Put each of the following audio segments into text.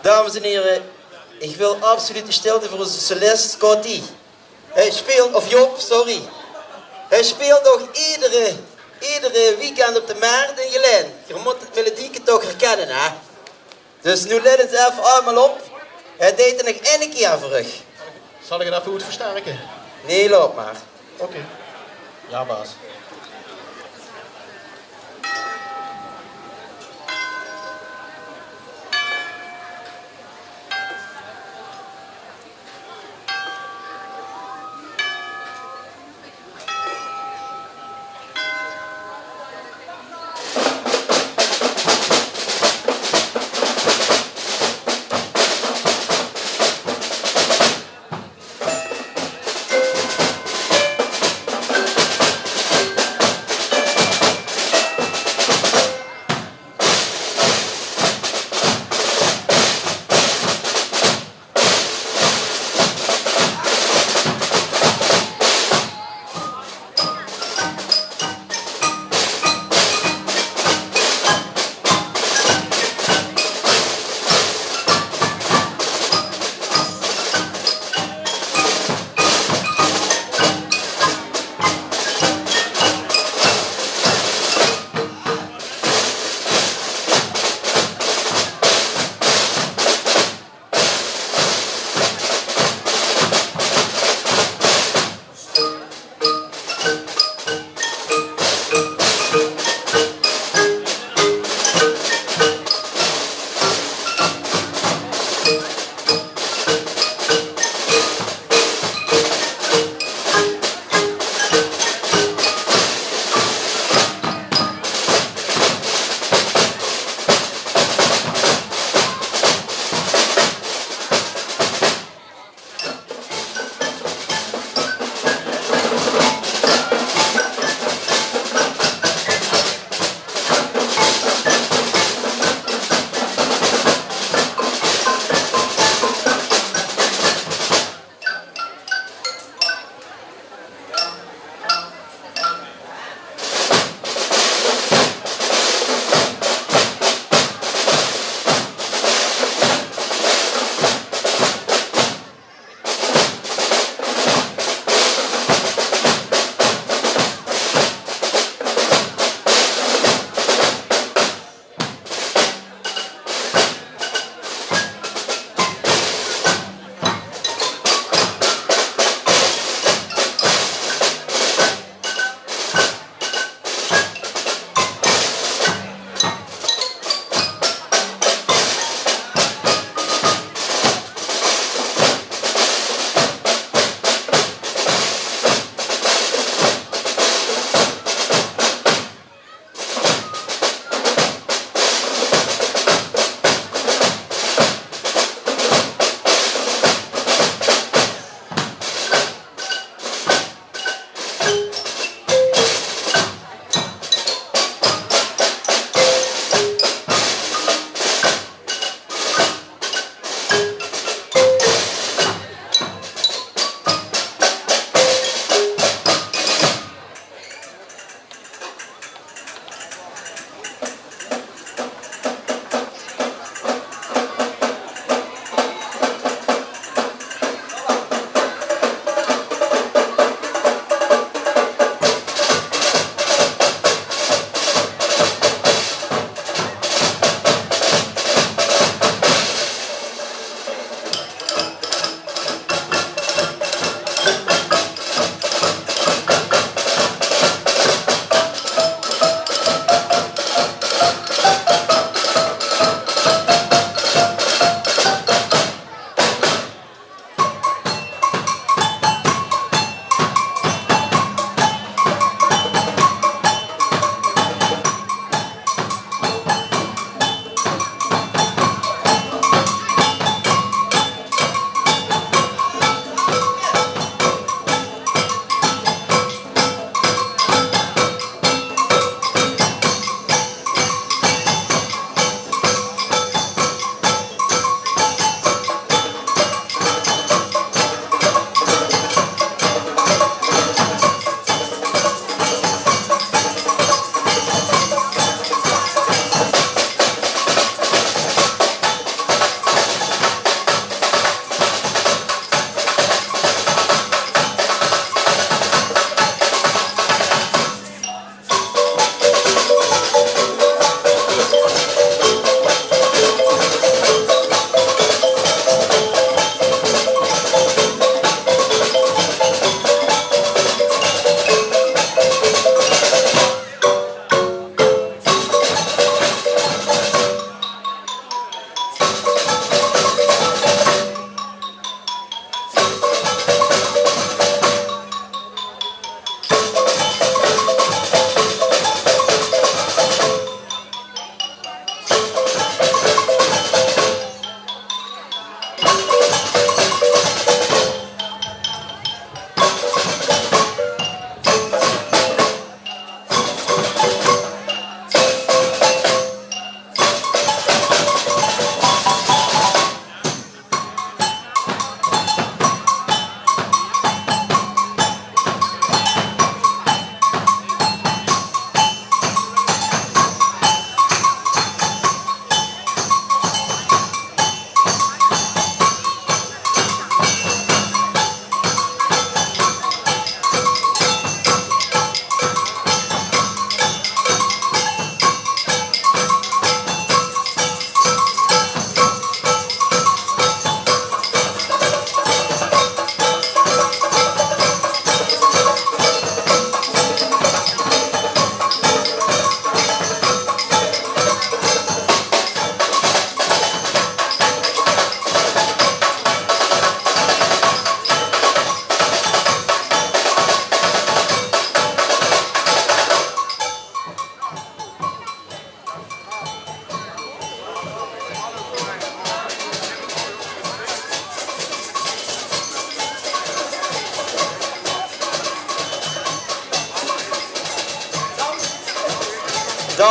Dames en heren, ik wil absolute stilte voor onze solist Scotty. Hij speelt, of Job, sorry. Hij speelt nog iedere weekend op de markt in Geleen. Je moet het melodieke toch herkennen, hè. Dus nu let het even allemaal op. Hij deed er nog één keer voor rug. Zal ik het even goed versterken? Nee, loop maar. Oké. Ja, baas.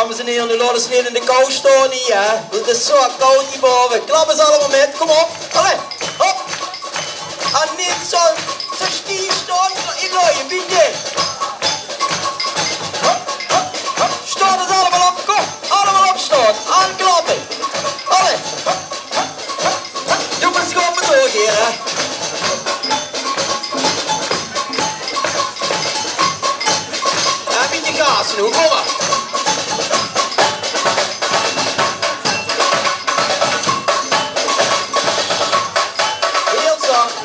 Dames en heren, nu laten ze niet in de kou staan hier, hè. Het is zo koud hierboven. Klappen ze allemaal met, kom op. Allee, hop. En niet zo stief staan, in looien, bietje. Hop, hop, hop. Staan het allemaal op, kom. Allemaal opstaan, aanklappen. Allee, hop, hop, hop, hop. Doe maar eens gewoon maar door hier, hè. En beetje gas nu, kom maar.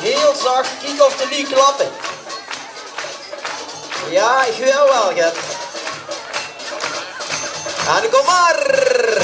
Heel zacht, kijk of er niet klappen. Ja, ik wil wel, Gert. En kom maar.